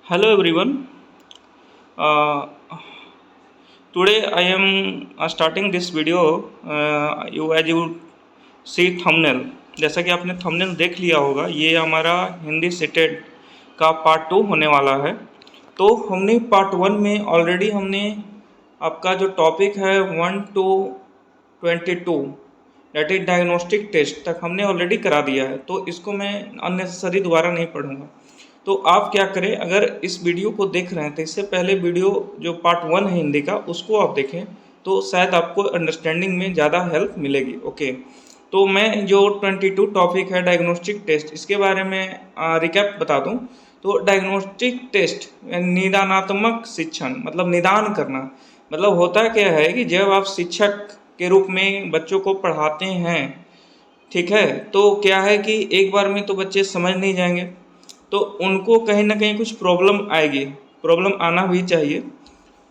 Hello everyone. Uh, Today I am starting this video. You as you see thumbnail. जैसा कि आपने thumbnail देख लिया होगा, ये हमारा हिंदी सेटेड का पार्ट 2 होने वाला है। तो हमने पार्ट 1 में ऑलरेडी हमने आपका जो टॉपिक है 1 to 22 that is diagnostic test तक हमने ऑलरेडी करा दिया है। तो इसको मैं अननेसेसरी दोबारा नहीं पढ़ूंगा। तो आप क्या करें, अगर इस वीडियो को देख रहे हैं तो इससे पहले वीडियो जो पार्ट 1 है हिंदी का उसको आप देखें, तो शायद आपको अंडरस्टैंडिंग में ज़्यादा हेल्प मिलेगी। ओके, तो मैं जो 22 टॉपिक है डायग्नोस्टिक टेस्ट, इसके बारे में रिकैप बता दूं। तो डायग्नोस्टिक टेस्ट निदानात्मक शिक्षण मतलब निदान करना, मतलब होता क्या है कि जब आप शिक्षक के रूप में बच्चों को पढ़ाते हैं, ठीक है, तो क्या है कि एक बार में तो बच्चे समझ नहीं जाएंगे, तो उनको कहीं ना कहीं कुछ प्रॉब्लम आएगी। प्रॉब्लम आना भी चाहिए।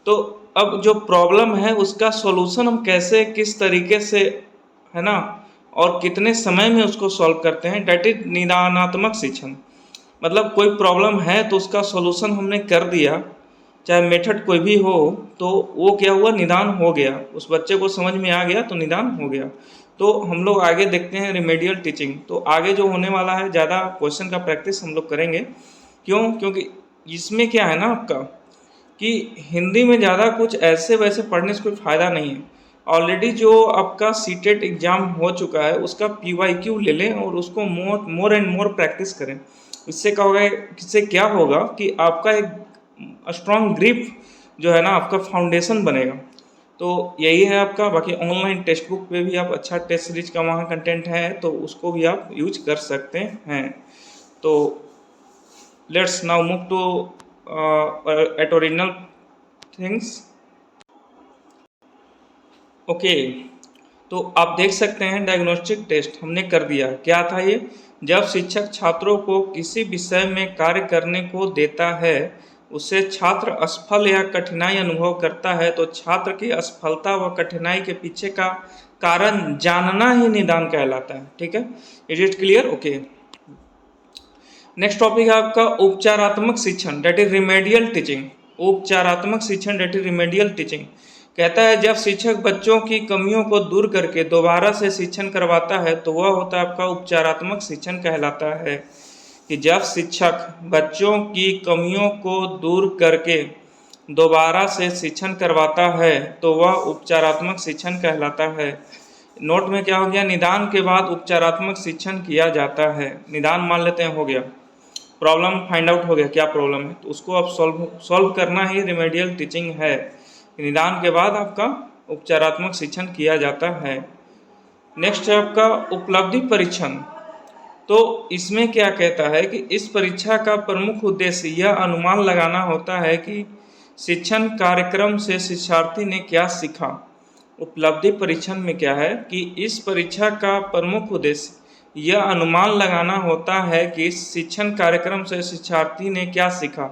तो अब जो प्रॉब्लम है उसका सॉल्यूशन हम कैसे किस तरीके से, है ना, और कितने समय में उसको सॉल्व करते हैं, डेट इज निदानात्मक शिक्षण। मतलब कोई प्रॉब्लम है तो उसका सॉल्यूशन हमने कर दिया, चाहे मेथड कोई भी हो, तो वो क्या हुआ, निदान हो गया, उस बच्चे को समझ में आ गया तो निदान हो गया। तो हम लोग आगे देखते हैं रिमेडियल टीचिंग। तो आगे जो होने वाला है, ज़्यादा क्वेश्चन का प्रैक्टिस हम लोग करेंगे। क्यों? क्योंकि इसमें क्या है ना आपका, कि हिंदी में ज़्यादा कुछ ऐसे वैसे पढ़ने से कोई फ़ायदा नहीं है। ऑलरेडी जो आपका सीटेट एग्ज़ाम हो चुका है उसका PYQ ले लें और उसको मोर एंड मोर प्रैक्टिस करें। इससे क्या होगा कि आपका एक स्ट्रॉन्ग ग्रिप जो है ना, आपका फाउंडेशन बनेगा। तो यही है आपका। बाकी ऑनलाइन टेक्स्ट बुक पे भी आप अच्छा टेस्ट सीरीज का वहाँ कंटेंट है तो उसको भी आप यूज कर सकते हैं। तो let's now move to eight original things. Okay, तो आप देख सकते हैं डायग्नोस्टिक टेस्ट हमने कर दिया। क्या था ये? जब शिक्षक छात्रों को किसी विषय में कार्य करने को देता है, उससे छात्र असफल या कठिनाई अनुभव करता है, तो छात्र की असफलता व कठिनाई के पीछे का कारण जानना ही निदान कहलाता है। ठीक है, is it clear? Okay, next topic है आपका उपचारात्मक शिक्षण, डेट इज रिमेडियल टीचिंग। उपचारात्मक शिक्षण डेट इज रिमेडियल टीचिंग कहता है जब शिक्षक बच्चों की कमियों को दूर करके दोबारा से शिक्षण करवाता है तो वह होता है आपका उपचारात्मक शिक्षण कहलाता है। कि जब शिक्षक बच्चों की कमियों को दूर करके दोबारा से शिक्षण करवाता है तो वह उपचारात्मक शिक्षण कहलाता है। नोट में क्या हो गया, निदान के बाद उपचारात्मक शिक्षण किया जाता है। निदान मान लेते हैं हो गया, प्रॉब्लम फाइंड आउट हो गया क्या प्रॉब्लम है, तो उसको अब सॉल्व करना ही रिमेडियल टीचिंग है। निदान के बाद आपका उपचारात्मक शिक्षण किया जाता है। नेक्स्ट है आपका उपलब्धि परीक्षण। तो इसमें क्या कहता है कि इस परीक्षा का प्रमुख उद्देश्य यह अनुमान लगाना होता है कि शिक्षण कार्यक्रम से शिक्षार्थी ने क्या सीखा। उपलब्धि परीक्षण में क्या है कि इस परीक्षा का प्रमुख उद्देश्य यह अनुमान लगाना होता है कि शिक्षण कार्यक्रम से शिक्षार्थी ने क्या सीखा,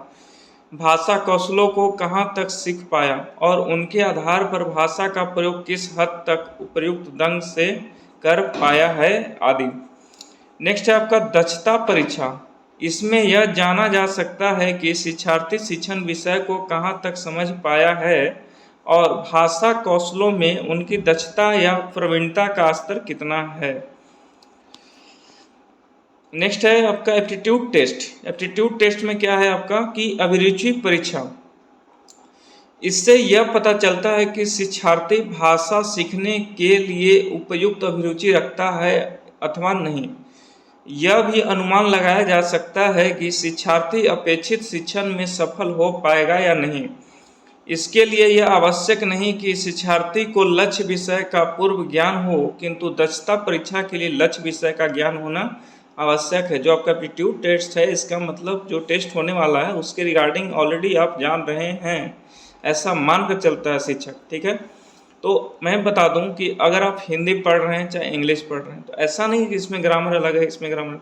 भाषा कौशलों को कहाँ तक सीख पाया और उनके आधार पर भाषा का प्रयोग किस हद तक उपयुक्त ढंग से कर पाया है आदि। नेक्स्ट है आपका दक्षता परीक्षा। इसमें यह जाना जा सकता है कि शिक्षार्थी शिक्षण विषय को कहाँ तक समझ पाया है और भाषा कौशलों में उनकी दक्षता या प्रवीणता का स्तर कितना है। नेक्स्ट है आपका एप्टीट्यूड टेस्ट। एप्टीट्यूड टेस्ट में क्या है आपका कि अभिरुचि परीक्षा। इससे यह पता चलता है कि शिक्षार्थी भाषा सीखने के लिए उपयुक्त अभिरुचि रखता है अथवा नहीं। यह भी अनुमान लगाया जा सकता है कि शिक्षार्थी अपेक्षित शिक्षण में सफल हो पाएगा या नहीं। इसके लिए यह आवश्यक नहीं कि शिक्षार्थी को लक्ष्य विषय का पूर्व ज्ञान हो, किंतु दक्षता परीक्षा के लिए लक्ष्य विषय का ज्ञान होना आवश्यक है। जो आपका एप्टीट्यूड टेस्ट है, इसका मतलब जो टेस्ट होने वाला है उसके रिगार्डिंग ऑलरेडी आप जान रहे हैं, ऐसा मानकर चलता है शिक्षक। ठीक है, तो मैं बता दूं कि अगर आप हिंदी पढ़ रहे हैं चाहे इंग्लिश पढ़ रहे हैं, तो ऐसा नहीं कि इसमें ग्रामर अलग है, इसमें ग्रामर,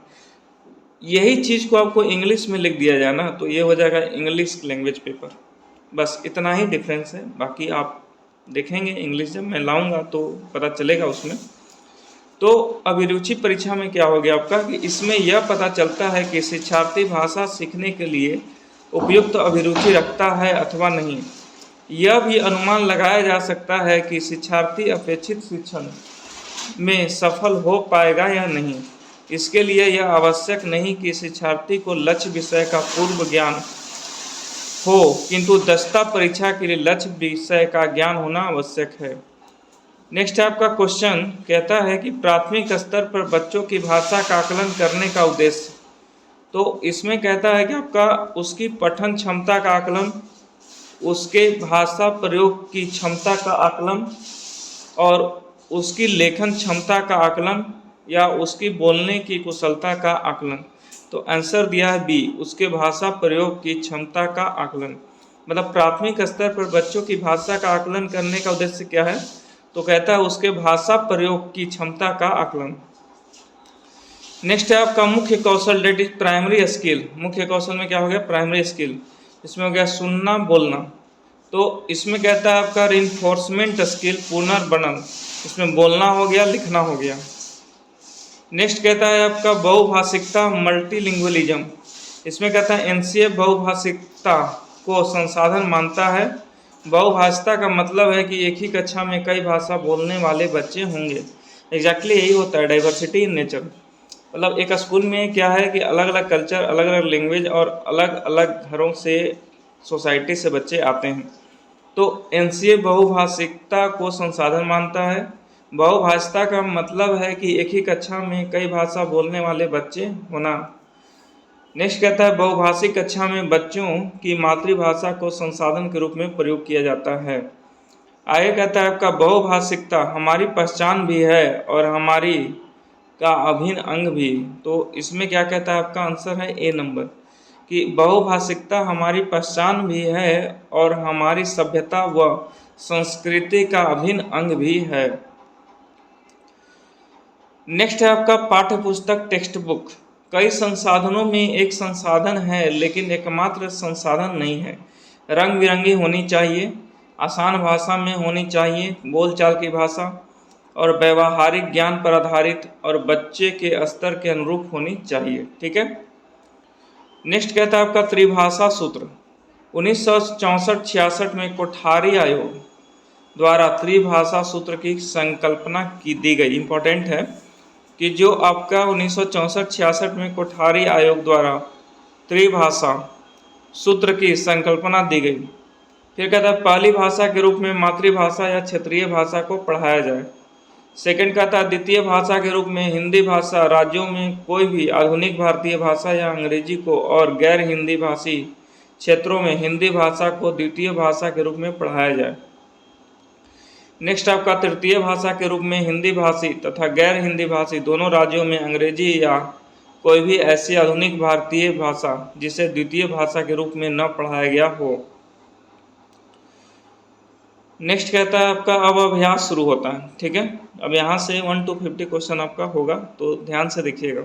यही चीज़ को आपको इंग्लिश में लिख दिया जाए ना तो ये हो जाएगा इंग्लिश लैंग्वेज पेपर। बस इतना ही डिफरेंस है, बाकी आप देखेंगे इंग्लिश जब मैं लाऊंगा तो पता चलेगा उसमें। तो अभिरुचि परीक्षा में क्या हो गया आपका कि इसमें यह पता चलता है कि शिक्षार्थी भाषा सीखने के लिए उपयुक्त अभिरुचि रखता है अथवा नहीं। यह भी अनुमान लगाया जा सकता है कि शिक्षार्थी अपेक्षित शिक्षण में सफल हो पाएगा या नहीं। इसके लिए यह आवश्यक नहीं कि शिक्षार्थी को लक्ष्य विषय का पूर्व ज्ञान हो, किंतु दक्षता परीक्षा के लिए लक्ष्य विषय का ज्ञान होना आवश्यक है। नेक्स्ट आपका क्वेश्चन कहता है कि प्राथमिक स्तर पर बच्चों की भाषा का आकलन करने का उद्देश्य। तो इसमें कहता है कि आपका उसकी पठन क्षमता का आकलन, उसके भाषा प्रयोग की क्षमता का आकलन और उसकी लेखन क्षमता का आकलन या उसकी बोलने की कुशलता का आकलन। तो आंसर दिया है बी, उसके भाषा प्रयोग की क्षमता का आकलन। मतलब प्राथमिक स्तर पर बच्चों की भाषा का आकलन करने का उद्देश्य क्या है, तो कहता है उसके भाषा प्रयोग की क्षमता का आकलन। नेक्स्ट है आपका मुख्य कौशल, डेट इज प्राइमरी स्किल। मुख्य कौशल में क्या हो गया, प्राइमरी स्किल। इसमें हो गया सुनना बोलना। तो इसमें कहता है आपका रिइंफोर्समेंट स्किल, पुनर्बनन। इसमें बोलना हो गया, लिखना हो गया। नेक्स्ट कहता है आपका बहुभाषिकता, मल्टीलिंगुअलिज्म। इसमें कहता है एनसीए बहुभाषिकता को संसाधन मानता है। बहुभाषिकता का मतलब है कि एक ही कक्षा में कई भाषा बोलने वाले बच्चे होंगे। एग्जैक्टली यही होता है डाइवर्सिटी इन नेचर। मतलब एक स्कूल में क्या है कि अलग अलग कल्चर, अलग अलग लैंग्वेज और अलग अलग घरों से, सोसाइटी से बच्चे आते हैं। तो एनसीए बहुभाषिकता को संसाधन मानता है। बहुभाषिकता का मतलब है कि एक ही कक्षा में कई भाषा बोलने वाले बच्चे होना। नेक्स्ट कहता है बहुभाषिक कक्षा में बच्चों की मातृभाषा को संसाधन के रूप में प्रयोग किया जाता है। आगे कहता है आपका बहुभाषिकता हमारी पहचान भी है और हमारी का अभिन्न अंग भी। तो इसमें क्या कहता है, आपका आंसर है ए नंबर, कि बहुभाषिकता हमारी पहचान भी है और हमारी सभ्यता व संस्कृति का अभिन्न अंग भी है। नेक्स्ट है आपका पाठ्य पुस्तक, टेक्स्ट बुक। कई संसाधनों में एक संसाधन है लेकिन एकमात्र संसाधन नहीं है। रंग बिरंगी होनी चाहिए, आसान भाषा में होनी चाहिए, बोलचाल की भाषा और व्यवहारिक ज्ञान पर आधारित और बच्चे के स्तर के अनुरूप होनी चाहिए। ठीक है। नेक्स्ट कहता है आपका त्रिभाषा सूत्र। 1964-66 में कोठारी आयोग द्वारा त्रिभाषा सूत्र की संकल्पना की दी गई। इंपॉर्टेंट है कि जो आपका 1964-66 में कोठारी आयोग द्वारा त्रिभाषा सूत्र की संकल्पना दी गई। फिर कहता है पहली भाषा के रूप में मातृभाषा या क्षेत्रीय भाषा को पढ़ाया जाए। सेकंड कहता है द्वितीय भाषा के रूप में हिंदी भाषा राज्यों में कोई भी आधुनिक भारतीय भाषा या अंग्रेजी को, और गैर हिंदी भाषी क्षेत्रों में हिंदी भाषा को द्वितीय भाषा के रूप में पढ़ाया जाए। नेक्स्ट आपका तृतीय भाषा के रूप में हिंदी भाषी तथा गैर हिंदी भाषी दोनों राज्यों में अंग्रेजी या कोई भी ऐसी आधुनिक भारतीय भाषा जिसे द्वितीय भाषा के रूप में न पढ़ाया गया हो। नेक्स्ट कहता है आपका अब अभ्यास शुरू होता है। ठीक है, अब यहाँ से 1 to 50 क्वेश्चन आपका होगा, तो ध्यान से देखिएगा।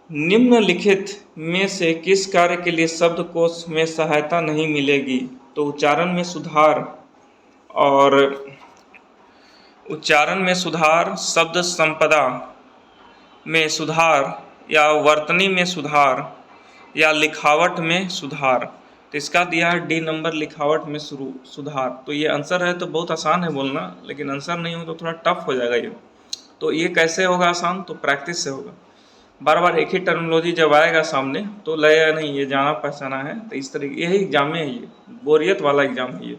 निम्नलिखित में से किस कार्य के लिए शब्दकोश में सहायता नहीं मिलेगी? तो उच्चारण में सुधार और उच्चारण में सुधार, शब्द संपदा में सुधार या वर्तनी में सुधार या लिखावट में सुधार। तो इसका दिया है डी नंबर, लिखावट में सुधार। तो ये आंसर है, तो बहुत आसान है बोलना, लेकिन आंसर नहीं हो तो थोड़ा टफ हो जाएगा ये। तो ये कैसे होगा आसान? तो प्रैक्टिस से होगा। बार बार एक ही टर्मिनोलॉजी जब आएगा सामने तो लगेगा नहीं ये जाना पहचाना है। तो इस तरीके यही एग्जाम में है, ये बोरियत वाला एग्जाम है ये।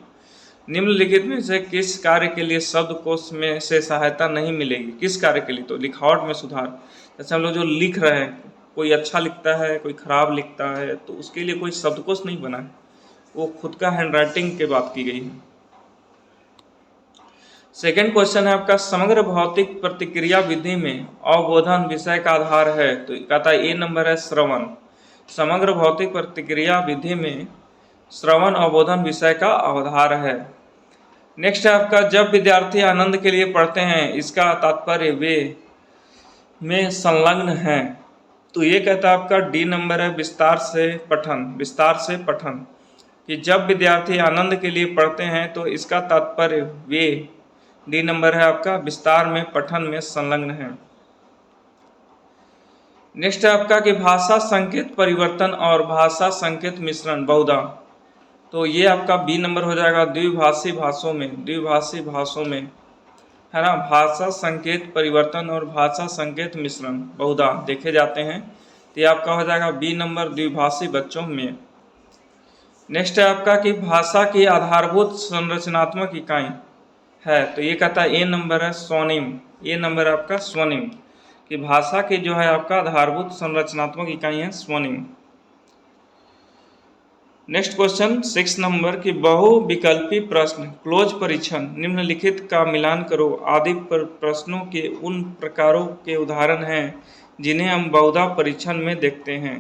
निम्नलिखित में से किस कार्य के लिए शब्दकोश में से सहायता नहीं मिलेगी? किस कार्य के लिए? तो लिखावट में सुधार। जैसे हम लोग जो लिख रहे हैं, कोई अच्छा लिखता है, कोई खराब लिखता है, तो उसके लिए कोई शब्दकोश नहीं बना है, वो खुद का हैंडराइटिंग की बात की गई है। सेकंड क्वेश्चन है आपका समग्र भौतिक प्रतिक्रिया विधि में अवबोधन विषय का आधार है। तो कहता है ए नंबर है श्रवण। समग्र भौतिक प्रतिक्रिया विधि में श्रवण अवबोधन विषय का आधार है। नेक्स्ट है आपका जब विद्यार्थी आनंद के लिए पढ़ते हैं इसका तात्पर्य वे में संलग्न हैं। तो ये कहता है आपका डी नंबर है विस्तार से पठन। विस्तार से पठन कि जब विद्यार्थी आनंद के लिए पढ़ते हैं तो इसका तात्पर्य वे, डी नंबर है आपका विस्तार में पठन में संलग्न है। नेक्स्ट है आपका कि भाषा संकेत परिवर्तन और भाषा संकेत मिश्रण बहुधा। तो ये आपका बी नंबर हो जाएगा, द्विभाषी भाषाओं में है ना, भाषा संकेत परिवर्तन और भाषा संकेत मिश्रण बहुधा देखे जाते हैं। तो ये आपका हो जाएगा बी नंबर, द्विभाषी बच्चों में। नेक्स्ट है आपका कि भाषा की आधारभूत संरचनात्मक इकाई है। तो ये कहता है ए नंबर है स्वनिम, ए नंबर आपका स्वनिम, कि भाषा की जो है आपका आधारभूत संरचनात्मक इकाई है स्वनिम। नेक्स्ट क्वेश्चन 6 नंबर की बहुविकल्पी प्रश्न क्लोज परीक्षण निम्नलिखित का मिलान करो आदि प्रश्नों के उन प्रकारों के उदाहरण हैं जिन्हें हम बहुधा परीक्षण में देखते हैं।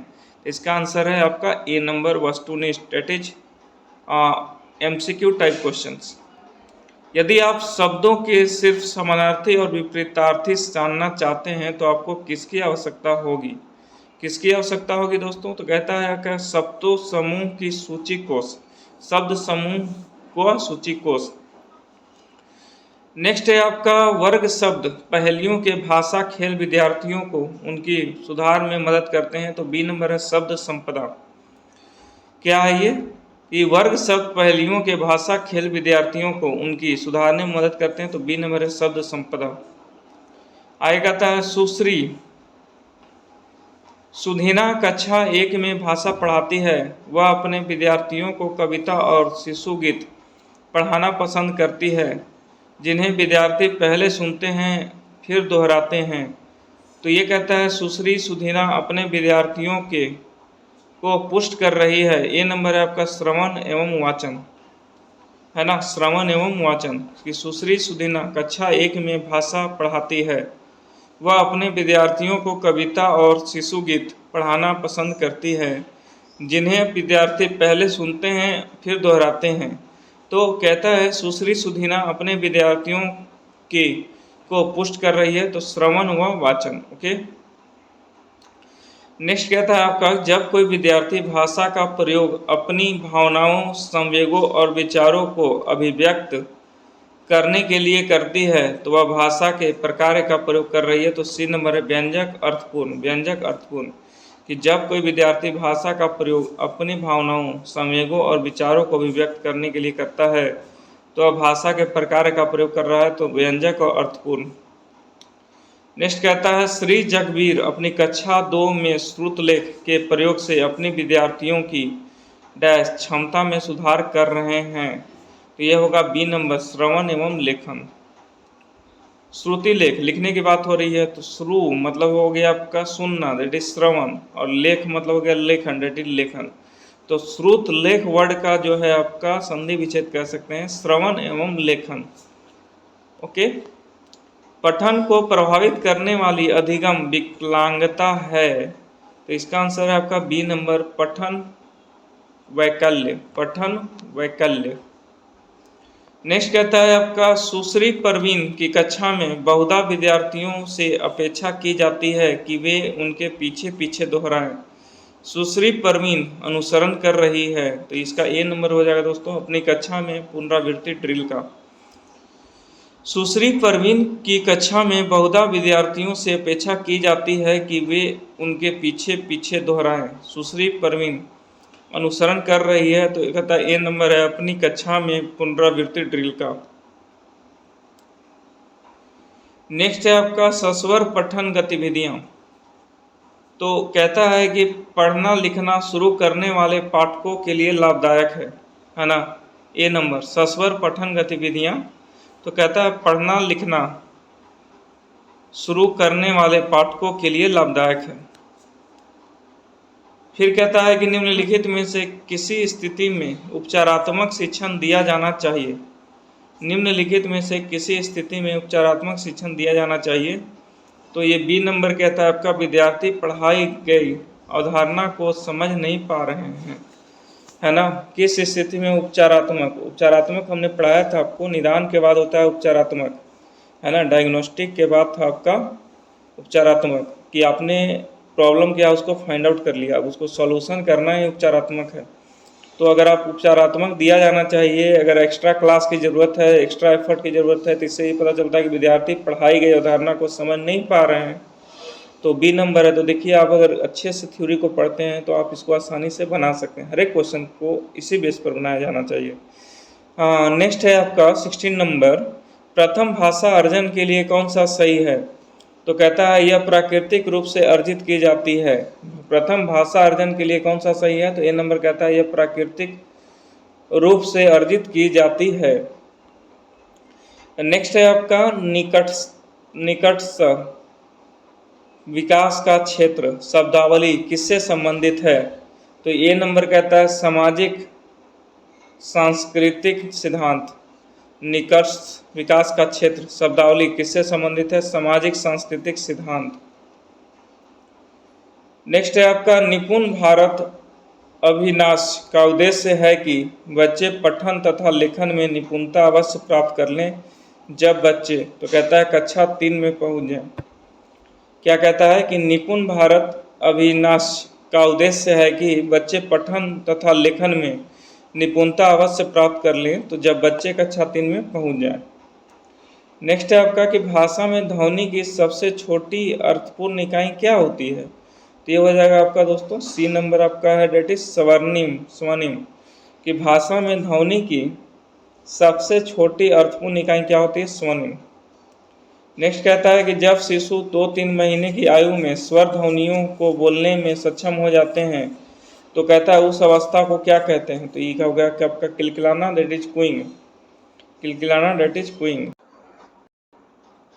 इसका आंसर है आपका ए नंबर वस्तुनिष्ठ, that is MCQ type questions. यदि आप शब्दों के सिर्फ समानार्थी और विपरीतार्थी जानना चाहते हैं तो आपको किसकी आवश्यकता होगी, किसकी आवश्यकता होगी दोस्तों? तो कहता है कि शब्दों समूह की सूची कोष, शब्द समूह को सूची कोष। नेक्स्ट है आपका वर्ग शब्द पहेलियों के भाषा खेल विद्यार्थियों को उनकी सुधार में मदद करते हैं। तो बी नंबर है शब्द संपदा। क्या है ये वर्ग शब्द पहेलियों के भाषा खेल विद्यार्थियों को उनकी सुधारने में मदद करते हैं। तो बी नंबर है शब्द संपदा। आगे कहता है सुश्री सुधीना कक्षा 1 में भाषा पढ़ाती है। वह अपने विद्यार्थियों को कविता और शिशु गीत पढ़ाना पसंद करती है जिन्हें विद्यार्थी पहले सुनते हैं फिर दोहराते हैं। तो ये कहता है सुश्री सुधीना अपने विद्यार्थियों को पुष्ट कर रही है। ये नंबर है आपका श्रवण एवं वाचन, है ना, श्रवण एवं वाचन। कि सुश्री सुधीना कक्षा 1 में भाषा पढ़ाती है। वह अपने विद्यार्थियों को कविता और शिशु गीत पढ़ाना पसंद करती है जिन्हें विद्यार्थी पहले सुनते हैं फिर दोहराते हैं। तो कहता है सुश्री सुधीना अपने विद्यार्थियों को पुष्ट कर रही है। तो श्रवण व वाचन। ओके। नेक्स्ट कहता है आपका जब कोई विद्यार्थी भाषा का प्रयोग अपनी भावनाओं, संवेगों और विचारों को अभिव्यक्त करने के लिए करती है तो वह भाषा के प्रकार का प्रयोग कर रही है। तो सी नंबर है व्यंजक अर्थपूर्ण, व्यंजक अर्थपूर्ण। कि जब कोई विद्यार्थी भाषा का प्रयोग अपनी भावनाओं, संवेगों और विचारों को अभिव्यक्त करने के लिए करता है तो वह भाषा के प्रकार का प्रयोग कर रहा है। तो व्यंजक और अर्थपूर्ण। नेक्स्ट कहता है श्री जगबीर अपनी कक्षा 2 में श्रुतलेख के प्रयोग से अपने विद्यार्थियों की डैश क्षमता में सुधार कर रहे हैं। तो यह होगा बी नंबर श्रवण एवं लेखन। श्रुति लेख लिखने की बात हो रही है। तो श्रु मतलब हो गया आपका सुनना, दैट इज श्रवण, और लेख मतलब हो गया लेखन, दैट इज लेखन। तो श्रुत लेख वर्ड का जो है आपका संधि विच्छेद कह सकते हैं श्रवण एवं लेखन। ओके। पठन को प्रभावित करने वाली अधिगम विकलांगता है। तो इसका आंसर है आपका बी नंबर पठन वैकल्य, पठन वैकल्य। नेक्स्ट कहता है आपका सुश्री परवीन की कक्षा में बहुधा विद्यार्थियों से अपेक्षा की जाती है कि वे उनके पीछे पीछे दोहराएं। सुश्री परवीन अनुसरण कर रही है। तो इसका ए नंबर हो जाएगा दोस्तों अपनी कक्षा में पुनरावृत्ति ड्रिल का। सुश्री परवीन की कक्षा में बहुधा विद्यार्थियों से अपेक्षा की जाती है कि वे उनके पीछे पीछे दोहराएं। सुश्री परवीन अनुसरण कर रही है। तो कहता है ए नंबर है अपनी कक्षा में पुनरावृत्ति ड्रिल का। नेक्स्ट है आपका सस्वर पठन गतिविधियां। तो कहता है कि पढ़ना लिखना शुरू करने वाले पाठकों के लिए लाभदायक है ना। ए नंबर सस्वर पठन गतिविधियां। तो कहता है पढ़ना लिखना शुरू करने वाले पाठकों के लिए लाभदायक है। फिर कहता है कि निम्नलिखित में से किसी स्थिति में उपचारात्मक शिक्षण दिया जाना चाहिए। निम्नलिखित में से किसी स्थिति में उपचारात्मक शिक्षण दिया जाना चाहिए। तो ये बी नंबर कहता है आपका विद्यार्थी पढ़ाई गई अवधारणा को समझ नहीं पा रहे हैं, है ना। किस स्थिति में उपचारात्मक हमने पढ़ाया था आपको, निदान के बाद होता है उपचारात्मक, है ना। डायग्नोस्टिक के बाद था आपका उपचारात्मक, कि आपने प्रॉब्लम क्या है उसको फाइंड आउट कर लिया, अब उसको सॉल्यूशन करना ही उपचारात्मक है। तो अगर आप उपचारात्मक दिया जाना चाहिए, अगर एक्स्ट्रा क्लास की ज़रूरत है, एक्स्ट्रा एफर्ट की ज़रूरत है, तो इससे ही पता चलता है कि विद्यार्थी पढ़ाई गई अवधारणा को समझ नहीं पा रहे हैं। तो बी नंबर है। तो देखिए आप अगर अच्छे से थ्योरी को पढ़ते हैं तो आप इसको आसानी से बना सकते हैं। हर एक क्वेश्चन को इसी बेस पर बनाया जाना चाहिए। नेक्स्ट है आपका 16 नंबर, प्रथम भाषा अर्जन के लिए कौन सा सही है? तो कहता है यह प्राकृतिक रूप से अर्जित की जाती है। प्रथम भाषा अर्जन के लिए कौन सा सही है? तो ए नंबर कहता है यह प्राकृतिक रूप से अर्जित की जाती है। नेक्स्ट है आपका निकट विकास का क्षेत्र शब्दावली किससे संबंधित है? तो ए नंबर कहता है सामाजिक सांस्कृतिक सिद्धांत। निकट विकास का क्षेत्र शब्दावली किससे संबंधित है? सामाजिक सांस्कृतिक सिद्धांत। नेक्स्ट है आपका निपुण भारत अभिनाश का उद्देश्य है कि बच्चे पठन तथा लेखन में निपुणता अवश्य प्राप्त कर लें जब बच्चे, तो कहता है कक्षा 3 में पहुंच जाए। क्या कहता है कि निपुण भारत अभिनाश का उद्देश्य है कि बच्चे पठन तथा लेखन में निपुणता अवश्य प्राप्त कर लें तो जब बच्चे कक्षा 3 में पहुंच जाए। नेक्स्ट है आपका कि भाषा में ध्वनि की सबसे छोटी अर्थपूर्ण इकाई क्या होती है? तो ये हो जाएगा आपका दोस्तों सी नंबर आपका है, डेट इज स्वर्णिम कि भाषा में ध्वनि की सबसे छोटी अर्थपूर्ण इकाई क्या होती है? स्वर्णिम। नेक्स्ट कहता है कि जब शिशु 2-3 महीने की आयु में स्वर ध्वनियों को बोलने में सक्षम हो जाते हैं तो कहता है उस अवस्था को क्या कहते हैं? तो ये क्या हो गया कि आपका किलकिलाना, दैट इज क्यूइंग। किलकिलाना, दैट इज क्यूइंग।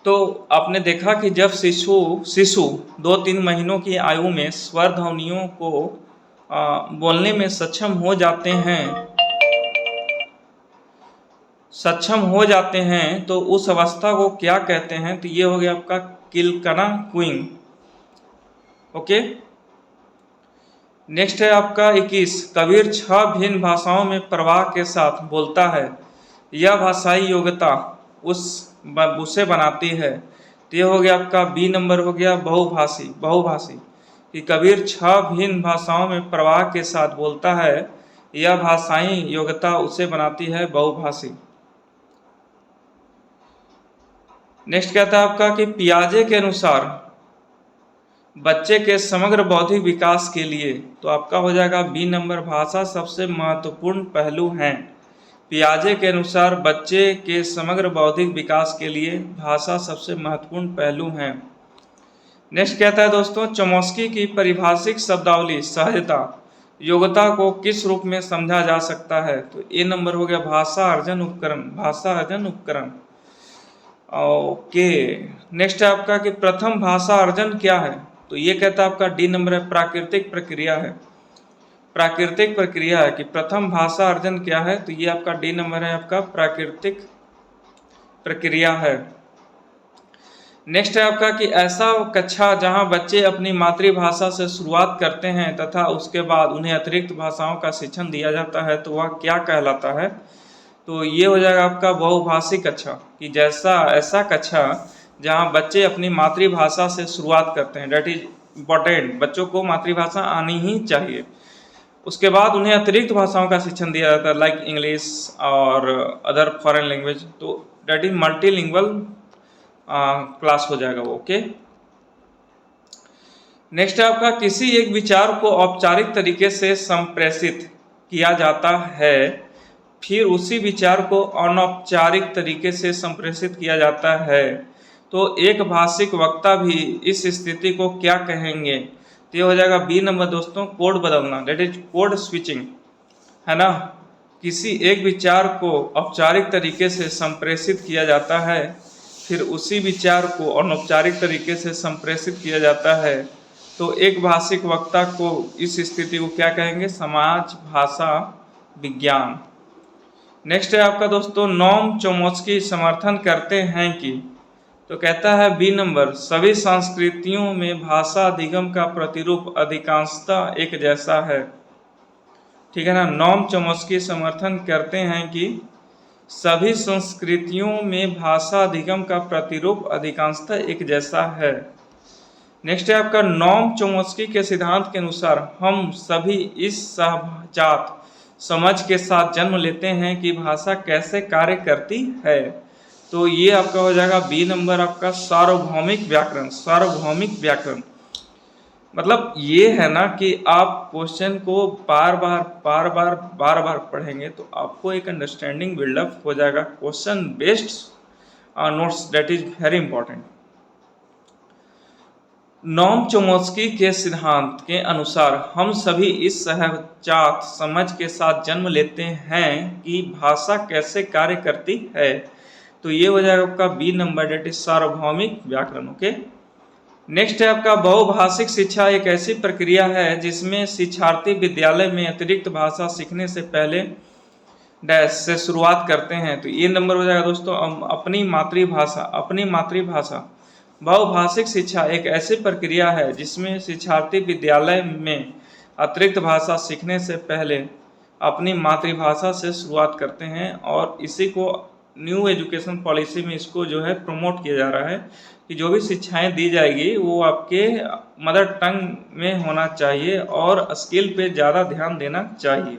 तो आपने देखा कि जब शिशु 2-3 महीनों की आयु में स्वर ध्वनियों को बोलने में सक्षम हो जाते हैं तो उस अवस्था को क्या कहते हैं? तो ये हो गया आपका किलकना, क्यूइंग। ओके। नेक्स्ट है आपका 21, कबीर 6 भिन्न भाषाओं में प्रवाह के साथ बोलता है, यह भाषाई योग्यता उसे बनाती है। तो ये हो गया आपका बी नंबर हो गया बहुभाषी कि कबीर 6 भिन्न भाषाओं में प्रवाह के साथ बोलता है, यह भाषाई योग्यता उसे बनाती है बहुभाषी। नेक्स्ट कहता है आपका कि पियाजे के अनुसार बच्चे के समग्र बौद्धिक विकास के लिए, तो आपका हो जाएगा बी नंबर, भाषा सबसे महत्वपूर्ण पहलू है। पियाजे के अनुसार बच्चे के समग्र बौद्धिक विकास के लिए भाषा सबसे महत्वपूर्ण पहलू है। नेक्स्ट कहता है दोस्तों चोम्स्की की परिभाषिक शब्दावली सहजता योग्यता को किस रूप में समझा जा सकता है? तो ए नंबर हो गया भाषा अर्जन उपकरण। ओके। नेक्स्ट है आपका कि प्रथम भाषा अर्जन क्या है? तो ये कहता है आपका डी नंबर है, प्राकृतिक प्रक्रिया है कि प्रथम भाषा अर्जन क्या है? तो ये आपका डी नंबर है, आपका प्राकृतिक प्रक्रिया है। नेक्स्ट है आपका कि ऐसा कक्षा जहां बच्चे अपनी मातृभाषा से शुरुआत करते हैं तथा उसके बाद उन्हें अतिरिक्त भाषाओं का शिक्षण दिया जाता है तो वह क्या कहलाता है? तो ये हो जाएगा आपका बहुभाषी कक्षा कि ऐसा कक्षा जहां बच्चे अपनी मातृभाषा से शुरुआत करते हैं, डेट इज इम्पॉर्टेंट। बच्चों को मातृभाषा आनी ही चाहिए, उसके बाद उन्हें अतिरिक्त भाषाओं का शिक्षण दिया जाता है, लाइक इंग्लिश और अदर फॉरेन लैंग्वेज, तो डेट इज मल्टीलिंगुअल क्लास हो जाएगा वो। ओके। नेक्स्ट है आपका किसी एक विचार को औपचारिक तरीके से संप्रेषित किया जाता है, फिर उसी विचार को अनौपचारिक तरीके से संप्रेषित किया जाता है, तो एक भाषिक वक्ता भी इस स्थिति को क्या कहेंगे? तो ये हो जाएगा बी नंबर दोस्तों, कोड बदलना, डेट इज कोड स्विचिंग, है ना। किसी एक विचार को औपचारिक तरीके से संप्रेषित किया जाता है, फिर उसी विचार को अनौपचारिक तरीके से संप्रेषित किया जाता है, तो एक भाषिक वक्ता को इस स्थिति को क्या कहेंगे? समाज भाषा विज्ञान। नेक्स्ट है आपका दोस्तों नोम चोम्स्की समर्थन करते हैं कि, तो कहता है बी नंबर, सभी संस्कृतियों में भाषा अधिगम का प्रतिरूप अधिकांशतः एक जैसा है। ठीक है ना। नोम चोम्स्की समर्थन करते हैं कि सभी संस्कृतियों में भाषा अधिगम का प्रतिरूप अधिकांशतः एक जैसा है। नेक्स्ट है आपका नोम चोम्स्की के सिद्धांत के अनुसार हम सभी इस सहजात समझ के साथ जन्म लेते हैं कि भाषा कैसे कार्य करती है, तो ये आपका हो जाएगा बी नंबर, आपका सार्वभौमिक व्याकरण। मतलब ये है ना कि आप क्वेश्चन को बार बार पढ़ेंगे तो आपको एक अंडरस्टैंडिंग बिल्डअप हो जाएगा। Question based notes, that is very important. Noam Chomsky के सिद्धांत के अनुसार हम सभी इस सहजात समझ के साथ जन्म लेते हैं कि भाषा कैसे कार्य करती है। तो ये हो जाएगा आपका बी नंबर, डेट इज सार्वभौमिक व्याकरण। ओके, नेक्स्ट है आपका बहुभाषिक शिक्षा एक ऐसी प्रक्रिया है जिसमें शिक्षार्थी विद्यालय में अतिरिक्त भाषा सीखने से पहले डैश से शुरुआत करते हैं। तो ये नंबर हो जाएगा दोस्तों अपनी मातृभाषा। बहुभाषिक शिक्षा एक ऐसी प्रक्रिया है जिसमें शिक्षार्थी विद्यालय में अतिरिक्त भाषा सीखने से पहले अपनी मातृभाषा से शुरुआत करते हैं, और इसी को न्यू एजुकेशन पॉलिसी में इसको जो है प्रमोट किया जा रहा है कि जो भी शिक्षाएं दी जाएगी वो आपके मदर टंग में होना चाहिए और स्किल पे ज़्यादा ध्यान देना चाहिए।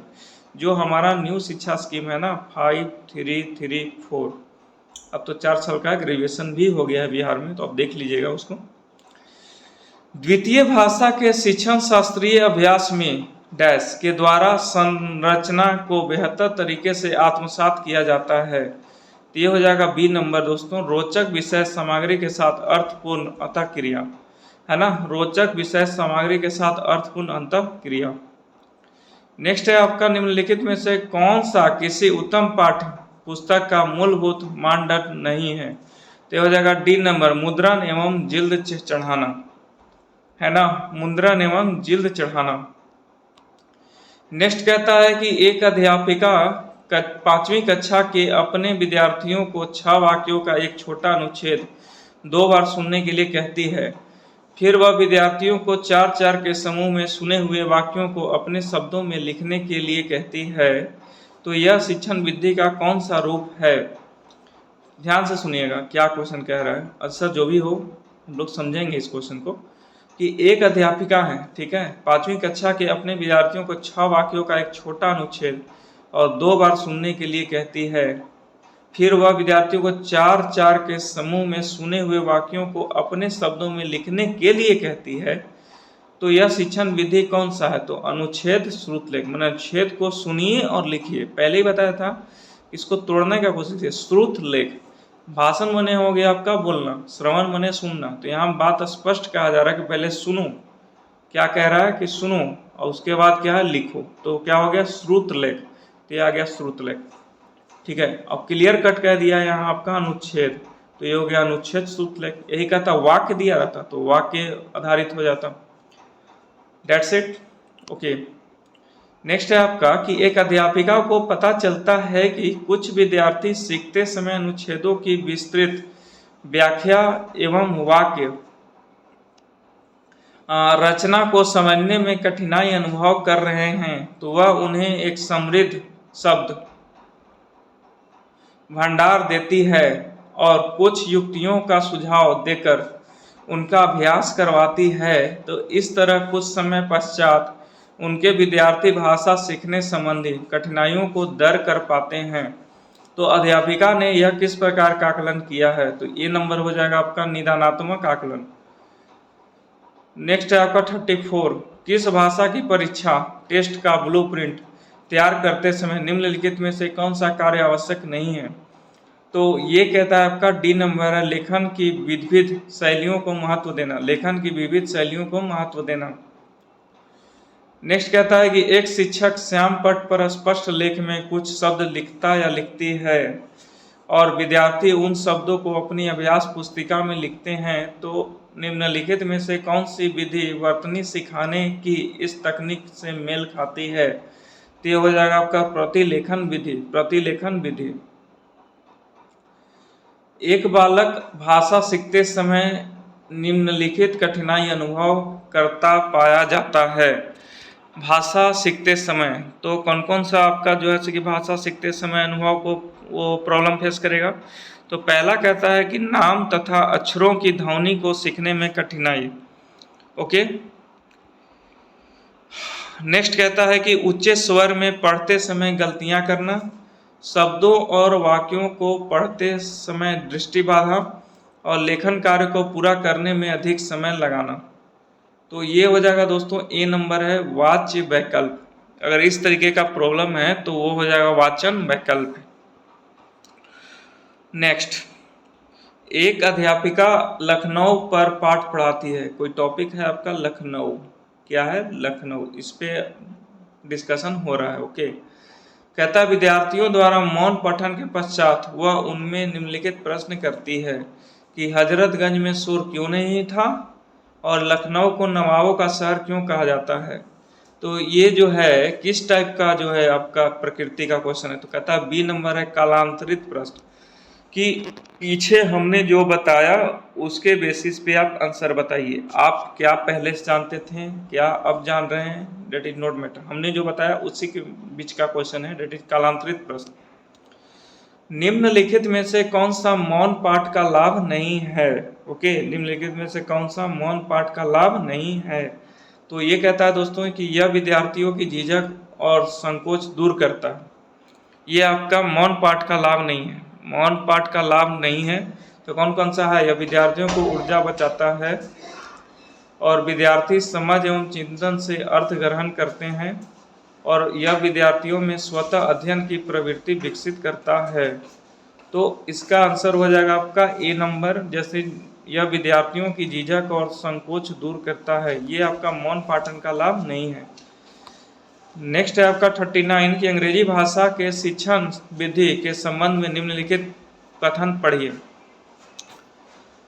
जो हमारा न्यू शिक्षा स्कीम है ना 5334, अब तो 4 साल का ग्रेजुएशन भी हो गया है बिहार में, तो आप देख लीजिएगा उसको। द्वितीय भाषा के शिक्षण शास्त्रीय अभ्यास में डैश के द्वारा संरचना को बेहतर तरीके से आत्मसात किया जाता है। तो ये हो जाएगा बी नंबर दोस्तों, रोचक विषय सामग्री के साथ अर्थपूर्ण अंतःक्रिया, है ना, रोचक विषय सामग्री के साथ अर्थपूर्ण अंतःक्रिया। नेक्स्ट है आपका निम्नलिखित में से कौन सा किसी उत्तम पाठ्य पुस्तक का मूलभूत मानदंड नहीं है। तो हो जाएगा डी नंबर, मुद्रण एवं जिल्द चढ़ाना, है ना, मुद्रण एवं जिल्द चढ़ाना। नेक्स्ट कहता है कि एक अध्यापिका 5वीं कक्षा के अपने विद्यार्थियों को 6 वाक्यों का एक छोटा अनुच्छेद 2 बार सुनने के लिए कहती है। फिर वह विद्यार्थियों को 4-4 के समूह में सुने हुए वाक्यों को अपने शब्दों में लिखने के लिए कहती है। तो यह शिक्षण विधि का कौन सा रूप है। ध्यान से सुनिएगा क्या क्वेश्चन कह रहा है। अच्छा जो भी हो हम लोग समझेंगे इस क्वेश्चन को कि एक अध्यापिका है, ठीक है, 5वीं कक्षा के अपने विद्यार्थियों को 6 वाक्यों का एक छोटा अनुच्छेद और 2 बार सुनने के लिए कहती है। फिर वह विद्यार्थियों को 4-4 के समूह में सुने हुए वाक्यों को अपने शब्दों में लिखने के लिए कहती है। तो यह शिक्षण विधि कौन सा है। तो अनुच्छेद श्रुतलेख, मैंने अनुच्छेद को सुनिए और लिखिए। पहले ही बताया था, इसको तोड़ने का कोशिश है। श्रुतलेख भाषण मने हो गया आपका बोलना, श्रवण मने सुनना। तो यहाँ बात स्पष्ट कहा जा रहा है कि पहले सुनो, क्या कह रहा है कि सुनो, और उसके बाद क्या है लिखो। तो क्या हो गया श्रुतलेख, तो ये आ गया श्रुतलेख, ठीक है। अब क्लियर कट कह दिया यहाँ आपका अनुच्छेद, तो ये हो गया अनुच्छेद श्रुतलेख। यही कहता वाक्य दिया रहता तो वाक्य आधारित हो जाता। That's it, okay. नेक्स्ट है आपका कि एक अध्यापिका को पता चलता है कि कुछ विद्यार्थी सीखते समय अनुच्छेदों की विस्तृत व्याख्या एवं वाक्य रचना को समझने में कठिनाई अनुभव कर रहे हैं। तो वह उन्हें एक समृद्ध शब्द भंडार देती है और कुछ युक्तियों का सुझाव देकर उनका अभ्यास करवाती है। तो इस तरह कुछ समय पश्चात उनके विद्यार्थी भाषा सीखने संबंधी कठिनाइयों को दर कर पाते हैं। तो अध्यापिका ने यह किस प्रकार का आकलन किया है। तो ये नंबर हो जाएगा आपका निदानात्मक आकलन। नेक्स्ट है आपका 34, किस भाषा की परीक्षा टेस्ट का ब्लूप्रिंट तैयार करते समय निम्नलिखित में से कौन सा कार्य आवश्यक नहीं है। तो ये कहता है आपका डी नंबर है, लेखन की विविध शैलियों को महत्व देना, लेखन की विविध शैलियों को महत्व देना। नेक्स्ट कहता है कि एक शिक्षक श्याम पट पर स्पष्ट लेख में कुछ शब्द लिखता या लिखती है और विद्यार्थी उन शब्दों को अपनी अभ्यास पुस्तिका में लिखते हैं। तो निम्नलिखित में से कौन सी विधि वर्तनी सिखाने की इस तकनीक से मेल खाती है। तो ये हो जाएगा आपका प्रतिलेखन विधि, प्रतिलेखन विधि। एक बालक भाषा सीखते समय निम्नलिखित कठिनाई अनुभव करता पाया जाता है। भाषा सीखते समय तो कौन कौन सा आपका जो है कि भाषा सीखते समय अनुभव को वो प्रॉब्लम फेस करेगा। तो पहला कहता है कि नाम तथा अक्षरों की ध्वनि को सीखने में कठिनाई, ओके। नेक्स्ट कहता है कि उच्च स्वर में पढ़ते समय गलतियां करना, शब्दों और वाक्यों को पढ़ते समय दृष्टि बाधा और लेखन कार्य को पूरा करने में अधिक समय लगाना। तो ये हो जाएगा दोस्तों ए नंबर है वाच्य वैकल्प। अगर इस तरीके का प्रॉब्लम है तो वो हो जाएगा वाचन वैकल्प। नेक्स्ट, एक अध्यापिका लखनऊ पर पाठ पढ़ाती है। कोई टॉपिक है आपका लखनऊ, क्या है लखनऊ, इस पे डिस्कशन हो रहा है। ओके, कहता है विद्यार्थियों द्वारा मौन पठन के पश्चात वह उनमें निम्नलिखित प्रश्न करती है कि हजरतगंज में शोर क्यों नहीं था और लखनऊ को नवाबों का शहर क्यों कहा जाता है। तो ये जो है किस टाइप का जो है आपका प्रकृति का क्वेश्चन है। तो कहता है बी नंबर है कालांतरित प्रश्न, कि पीछे हमने जो बताया उसके बेसिस पे आप आंसर बताइए। आप क्या पहले से जानते थे, क्या अब जान रहे हैं, डेट इज नॉट मैटर। हमने जो बताया उसी के बीच का क्वेश्चन है, डेट इज कालांतरित प्रश्न। निम्नलिखित में से कौन सा मौन पाठ का लाभ नहीं है। ओके, निम्नलिखित में से कौन सा मौन पाठ का लाभ नहीं है। तो ये कहता है दोस्तों कि यह विद्यार्थियों की झिझक और संकोच दूर करता है। ये आपका मौन पाठ का लाभ नहीं है, मौन पाठ का लाभ नहीं है। तो कौन कौन सा है, यह विद्यार्थियों को ऊर्जा बचाता है और विद्यार्थी समझ एवं चिंतन से अर्थ ग्रहण करते हैं और यह विद्यार्थियों में स्वतः अध्ययन की प्रवृत्ति विकसित करता है। तो इसका आंसर हो जाएगा आपका ए नंबर, जैसे यह विद्यार्थियों की झिझक और संकोच दूर करता है। ये आपका मौन पाठन का लाभ नहीं है। नेक्स्ट है आपका 39 की अंग्रेजी भाषा के शिक्षण विधि के संबंध में निम्नलिखित कथन पढ़िए।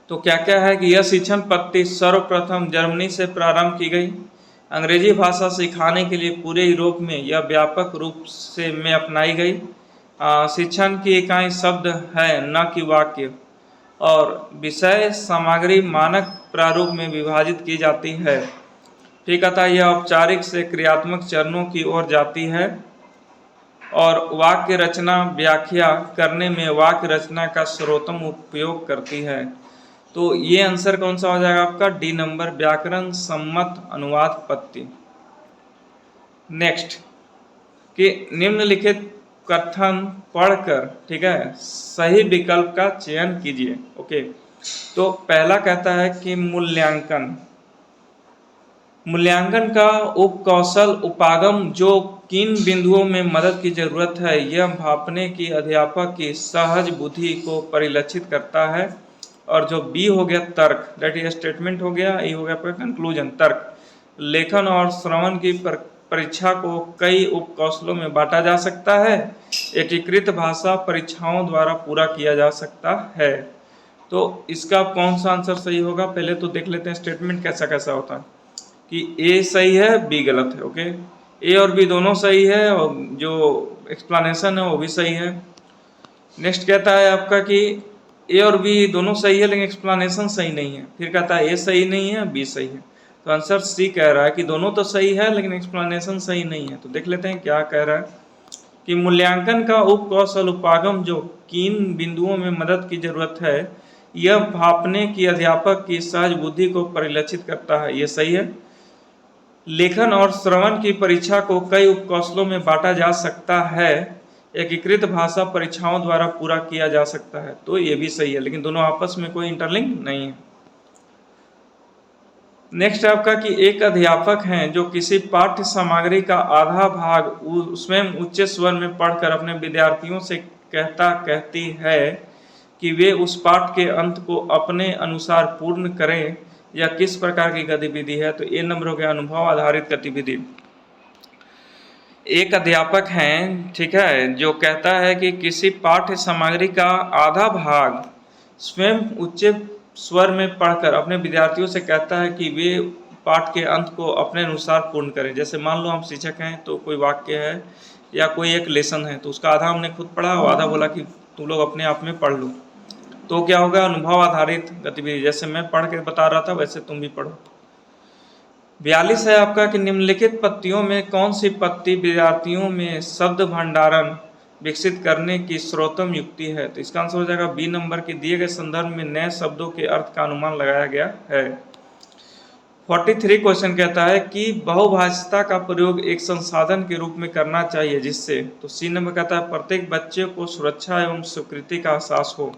तो क्या क्या है कि यह शिक्षण पद्धति सर्वप्रथम जर्मनी से प्रारंभ की गई। अंग्रेजी भाषा सिखाने के लिए पूरे यूरोप में यह व्यापक रूप से में अपनाई गई। शिक्षण की इकाई शब्द है न कि वाक्य, और विषय सामग्री मानक प्रारूप में विभाजित की जाती है। ठीक है, यह औपचारिक से क्रियात्मक चरणों की ओर जाती है और वाक्य रचना व्याख्या करने में वाक्य रचना का सर्वोत्तम उपयोग करती है। तो ये आंसर कौन सा हो जाएगा आपका डी नंबर, व्याकरण सम्मत अनुवाद पद्धति। नेक्स्ट, कि निम्नलिखित कथन पढ़कर ठीक है सही विकल्प का चयन कीजिए। ओके, तो पहला कहता है कि मूल्यांकन का उपकौशल उपागम जो किन बिंदुओं में मदद की जरूरत है यह भांपने की अध्यापक की सहज बुद्धि को परिलक्षित करता है। और जो बी हो गया तर्क, दैट इज स्टेटमेंट हो गया, ए हो गया आपका कंक्लूजन तर्क। लेखन और श्रवण की परीक्षा को कई उपकौशलों में बांटा जा सकता है। एकीकृत भाषा परीक्षाओं द्वारा पूरा किया जा सकता है। तो इसका कौन सा आंसर सही होगा, पहले तो देख लेते हैं स्टेटमेंट कैसा कैसा होता है कि ए सही है बी गलत है। ओके, ए और बी दोनों सही है और जो एक्सप्लेनेशन है वो भी सही है। नेक्स्ट कहता है आपका कि ए और बी दोनों सही है लेकिन एक्सप्लेनेशन सही नहीं है। फिर कहता है ए सही नहीं है बी सही है। तो आंसर सी कह रहा है कि दोनों तो सही है लेकिन एक्सप्लेनेशन सही नहीं है। तो देख लेते हैं क्या कह रहा है कि मूल्यांकन का उपकौशल उपागम जो किन बिंदुओं में मदद की जरूरत है यह भांपने की अध्यापक की सहज बुद्धि को परिलक्षित करता है, ये सही है। लेखन और श्रवण की परीक्षा को कई उपकौशलों में बांटा जा सकता है। एकीकृत भाषा परीक्षाओं द्वारा पूरा किया जा सकता है, तो ये भी सही है, लेकिन दोनों आपस में कोई इंटरलिंक नहीं है। नेक्स्ट आपका कि एक अध्यापक हैं जो किसी पाठ्य सामग्री का आधा भाग स्वयं उच्च स्वर में पढ़कर अपने विद्यार्थियों से कहती है कि वे उस पाठ के अंत को अपने अनुसार पूर्ण करें, या किस प्रकार की गतिविधि है। तो ए नंबर हो गया अनुभव आधारित गतिविधि। एक अध्यापक हैं ठीक है जो कहता है कि किसी पाठ्य सामग्री का आधा भाग स्वयं उच्च स्वर में पढ़कर अपने विद्यार्थियों से कहता है कि वे पाठ के अंत को अपने अनुसार पूर्ण करें। जैसे मान लो हम शिक्षक हैं तो कोई वाक्य है या कोई एक लेसन है तो उसका आधा हमने खुद पढ़ा और आधा बोला कि तुम लोग अपने आप में पढ़ लो, तो क्या होगा अनुभव आधारित गतिविधि। जैसे मैं पढ़ के बता रहा था वैसे तुम भी पढ़ो। 42 है आपका कि निम्नलिखित पत्तियों में कौन सी पत्ती विद्यार्थियों में शब्द भंडारण विकसित करने की सर्वोत्तम युक्ति है। तो इसका आंसर हो जाएगा बी नंबर की दिए गए संदर्भ में नए शब्दों के अर्थ का अनुमान लगाया गया है। 43 क्वेश्चन कहता है कि बहुभाषिता का प्रयोग एक संसाधन के रूप में करना चाहिए जिससे, तो सी नंबर कहता है प्रत्येक बच्चे को सुरक्षा एवं स्वीकृति का एहसास हो।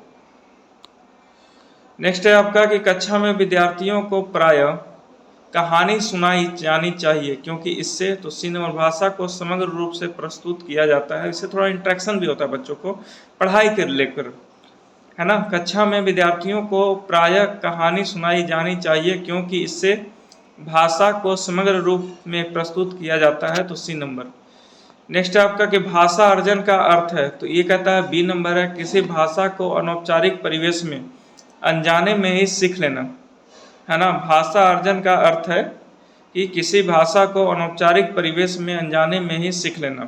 नेक्स्ट है आपका कि कक्षा में विद्यार्थियों को प्रायः कहानी सुनाई जानी चाहिए क्योंकि इससे, तो सी नंबर भाषा को समग्र रूप से प्रस्तुत किया जाता है, इससे थोड़ा इंटरेक्शन भी होता है बच्चों को पढ़ाई के लेकर, है ना। कक्षा में विद्यार्थियों को प्रायः कहानी सुनाई जानी चाहिए क्योंकि इससे भाषा को समग्र रूप में प्रस्तुत किया जाता है, तो सी नंबर। नेक्स्ट है आपका कि भाषा अर्जन का अर्थ है, तो ये कहता है बी नंबर है, किसी भाषा को अनौपचारिक परिवेश में अनजाने में ही सीख लेना, है ना। भाषा अर्जन का अर्थ है कि किसी भाषा को अनौपचारिक परिवेश में अनजाने में ही सीख लेना।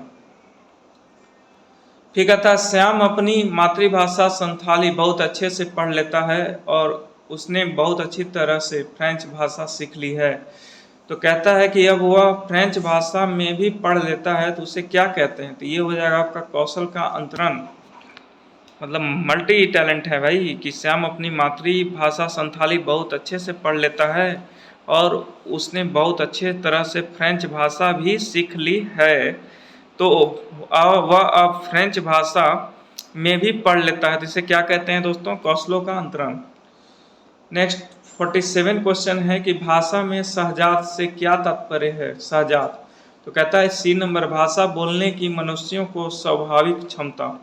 फिर कहता है श्याम अपनी मातृभाषा संथाली बहुत अच्छे से पढ़ लेता है और उसने बहुत अच्छी तरह से फ्रेंच भाषा सीख ली है। तो कहता है कि अब वह फ्रेंच भाषा में भी पढ़ लेता है, तो उसे क्या कहते हैं, तो ये हो जाएगा आपका कौशल का अंतरण, मतलब मल्टी टैलेंट है भाई, कि श्याम अपनी मातृभाषा संथाली बहुत अच्छे से पढ़ लेता है और उसने बहुत अच्छे तरह से फ्रेंच भाषा भी सीख ली है, तो वह अब फ्रेंच भाषा में भी पढ़ लेता है, तो इसे क्या कहते हैं दोस्तों, कौशलों का अंतरण। नेक्स्ट 47 क्वेश्चन है कि भाषा में सहजात से क्या तात्पर्य है, सहजात, तो कहता है सी नंबर, भाषा बोलने की मनुष्यों को स्वाभाविक क्षमता।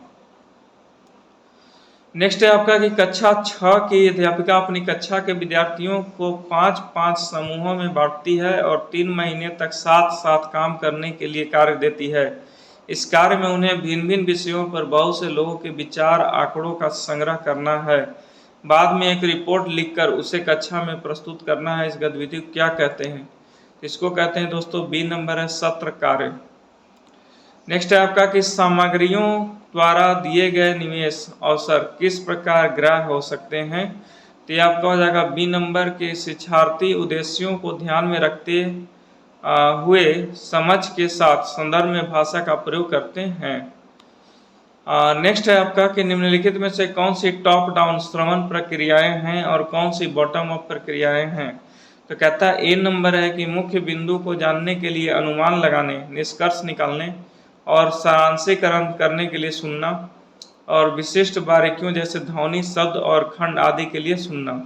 नेक्स्ट है आपका कि कक्षा 6 की अध्यापिका अपनी कक्षा के विद्यार्थियों को 5-5 समूहों में बांटती है और 3 महीने तक साथ साथ काम करने के लिए कार्य देती है। इस कार्य में उन्हें भिन्न भिन्न विषयों पर बहुत से लोगों के विचार आंकड़ों का संग्रह करना है, बाद में एक रिपोर्ट लिखकर उसे कक्षा में प्रस्तुत करना है। इस गतिविधि को क्या कहते हैं, इसको कहते हैं दोस्तों बी नंबर है, सत्र कार्य। नेक्स्ट है आपका कि सामग्रियों द्वारा दिए गए निवेश अवसर किस प्रकार ग्राह्य हो सकते हैं, तो ये आपका हो जाएगा बी नंबर के शिक्षार्थी उद्देश्यों को ध्यान में रखते हुए समझ के साथ संदर्भ में भाषा का प्रयोग करते हैं। नेक्स्ट है आपका कि निम्नलिखित में से कौन सी टॉप डाउन श्रवण प्रक्रियाएं हैं और कौन सी बॉटम अप प्रक्रियाएं हैं, तो कहता है ए नंबर है कि मुख्य बिंदु को जानने के लिए अनुमान लगाने, निष्कर्ष निकालने और सारांशीकरण करने के लिए सुनना, और विशिष्ट बारीकियों जैसे ध्वनि, शब्द और खंड आदि के लिए सुनना।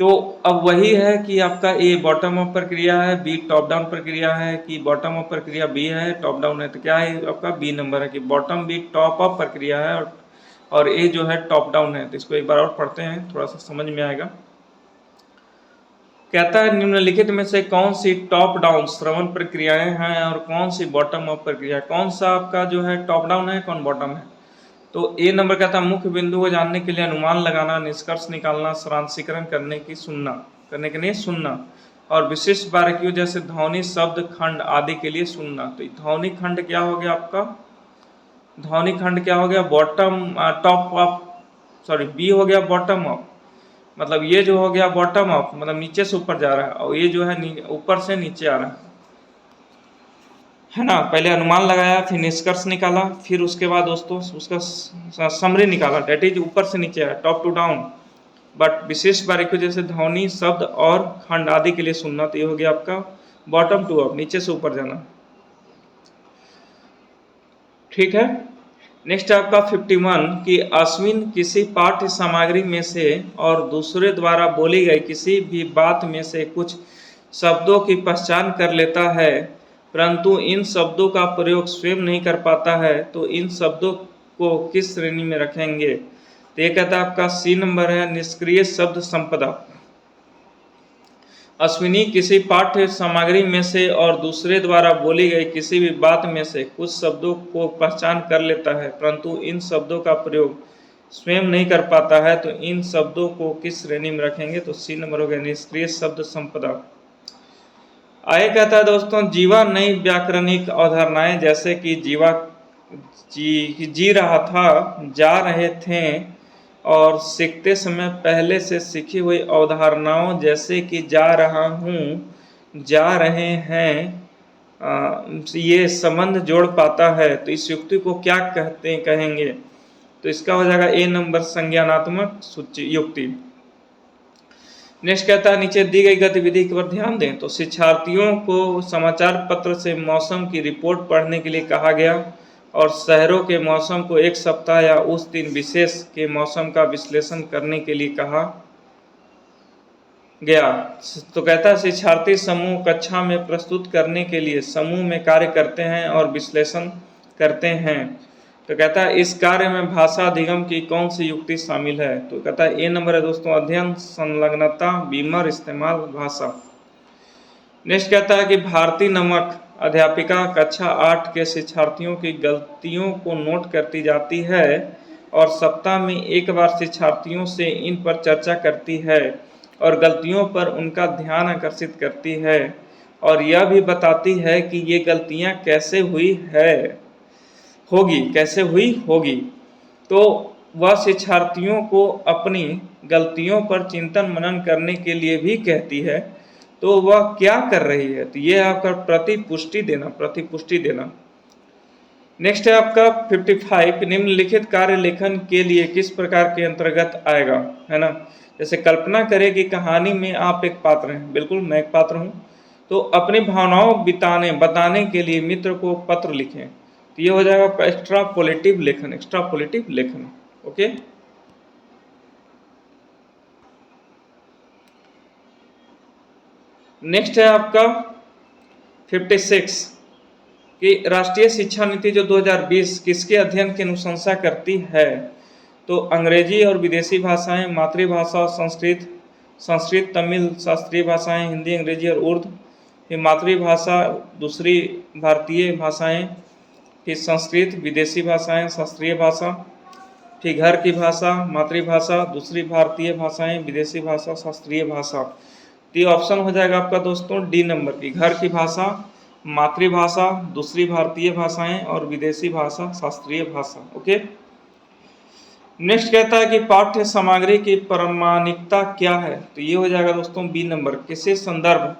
तो अब वही है कि आपका ए बॉटम अप प्रक्रिया है, बी टॉप डाउन प्रक्रिया है, कि बॉटम अप प्रक्रिया बी है, टॉप डाउन है, तो क्या है आपका बी नंबर है कि बॉटम बी टॉप अप प्रक्रिया है और ए जो है टॉप डाउन है। तो इसको एक बार और पढ़ते हैं, थोड़ा सा समझ में आएगा। कहता है निम्नलिखित में से कौन सी टॉप डाउन श्रवण प्रक्रियाएं हैं और कौन सी बॉटम अप प्रक्रिया, कौन सा आपका जो है टॉप डाउन है, कौन बॉटम है। तो ए नंबर कहता है मुख्य बिंदु को जानने के लिए अनुमान लगाना, निष्कर्ष निकालना, सारांशीकरण करने के लिए सुनना और विशिष्ट बारीकियों जैसे ध्वनि, शब्द, खंड आदि के लिए सुनना। तो ध्वनि खंड क्या हो गया आपका, ध्वनि खंड क्या हो गया, bottom top up, sorry B हो गया बॉटम अप, मतलब ये जो हो गया बॉटम अप मतलब नीचे से ऊपर जा रहा है, और ये जो है ऊपर से नीचे आ रहा है ना। पहले अनुमान लगाया, फिर निष्कर्ष निकाला, फिर उसके बाद दोस्तों उसका समरी निकाला, डेट इज ऊपर से नीचे आया, टॉप टू डाउन, बट विशेष बारीकियों जैसे ध्वनि, शब्द और खंड आदि के लिए सुनना। तो ये हो गया आपका बॉटम टू अप, नीचे से ऊपर जाना, ठीक है। नेक्स्ट आपका 51 कि अश्विन किसी पाठ्य सामग्री में से और दूसरे द्वारा बोली गई किसी भी बात में से कुछ शब्दों की पहचान कर लेता है परंतु इन शब्दों का प्रयोग स्वयं नहीं कर पाता है, तो इन शब्दों को किस श्रेणी में रखेंगे। तो ये कहता है आपका सी नंबर है, निष्क्रिय शब्द संपदा। अश्विनी किसी पाठ्य सामग्री में से और दूसरे द्वारा बोली गई किसी भी बात में से कुछ शब्दों को पहचान कर लेता है परंतु इन शब्दों का प्रयोग स्वयं नहीं कर पाता है, तो इन शब्दों को किस श्रेणी में रखेंगे। तो सी नंबर हो गया, निष्क्रिय शब्द संपदा। आगे कहता है दोस्तों, जीवा नई व्याकरणिक अवधारणाएं जैसे कि जी रहा था, जा रहे थे और सीखते समय पहले से सीखी हुई अवधारणाओं जैसे कि जा रहा हूँ, जा रहे हैं, ये संबंध जोड़ पाता है, तो इस युक्ति को क्या कहेंगे। तो इसका हो जाएगा ए नंबर, संज्ञानात्मक युक्ति। नेक्स्ट कहता है नीचे दी गई गतिविधि पर ध्यान दें। तो शिक्षार्थियों को समाचार पत्र से मौसम की रिपोर्ट पढ़ने के लिए कहा गया और शहरों के मौसम को एक सप्ताह या उस दिन विशेष के मौसम का विश्लेषण करने के लिए कहा। गया। तो कहता है शिक्षार्थी समूह कक्षा में प्रस्तुत करने के लिए समूह में कार्य करते हैं और विश्लेषण करते हैं। तो कहता है इस कार्य में भाषा अधिगम की कौन सी युक्ति शामिल है? तो कहता है ए नंबर है दोस्तों, अध्ययन, संलग्नता, बीमर, इस्तेमाल, भाषा। नेक्स्ट कहता है कि भारती नामक अध्यापिका कक्षा 8 के शिक्षार्थियों की गलतियों को नोट करती जाती है और सप्ताह में एक बार शिक्षार्थियों से इन पर चर्चा करती है और गलतियों पर उनका ध्यान आकर्षित करती है और यह भी बताती है कि ये गलतियां कैसे हुई होगी। तो वह शिक्षार्थियों को अपनी गलतियों पर चिंतन मनन करने के लिए भी कहती है। तो वह क्या कर रही है? तो ये आपका प्रतिपुष्टि देना। नेक्स्ट है आपका 55, निम्नलिखित कार्य लेखन के लिए किस प्रकार के अंतर्गत आएगा, है ना। जैसे कल्पना करें कि कहानी में आप एक पात्र हैं, बिल्कुल मैं एक पात्र हूँ, तो अपनी भावनाओं बताने के लिए मित्र को पत्र लिखें। तो ये हो जाएगा आपका एक्स्ट्रापोलेटिव लेखन। ओके। नेक्स्ट है आपका 56 कि राष्ट्रीय शिक्षा नीति जो 2020 किसके अध्ययन की अनुशंसा करती है? तो अंग्रेजी और विदेशी भाषाएं, मातृभाषा संस्कृत, तमिल, शास्त्रीय भाषाएं, हिंदी, अंग्रेजी और उर्दू। फिर मातृभाषा, दूसरी भारतीय भाषाएं, फिर संस्कृत, विदेशी भाषाएं, शास्त्रीय भाषा, फिर घर की भाषा, मातृभाषा, दूसरी भारतीय भाषाएं, विदेशी भाषा, शास्त्रीय भाषा। तो ये ऑप्शन हो जाएगा आपका दोस्तों डी नंबर की, घर की भाषा, मातृभाषा, दूसरी भारतीय भाषाएं और विदेशी भाषा, शास्त्रीय भाषा। ओके। नेक्स्ट कहता है कि पाठ्य सामग्री की प्रामाणिकता क्या है? तो ये हो जाएगा दोस्तों बी नंबर, किसी संदर्भ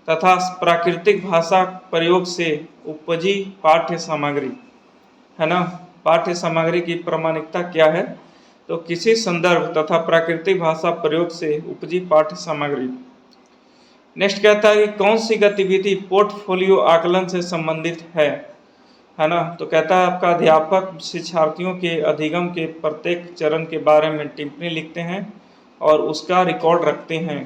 तथा प्राकृतिक भाषा प्रयोग से उपजी पाठ्य सामग्री, है ना। पाठ्य सामग्री की प्रामाणिकता क्या है? तो किसी संदर्भ तथा प्राकृतिक भाषा प्रयोग से उपजी पाठ्य सामग्री। नेक्स्ट कहता है कि कौन सी गतिविधि पोर्टफोलियो आकलन से संबंधित है ना। तो कहता है आपका अध्यापक शिक्षार्थियों के अधिगम के प्रत्येक चरण के बारे में टिप्पणी लिखते हैं और उसका रिकॉर्ड रखते हैं।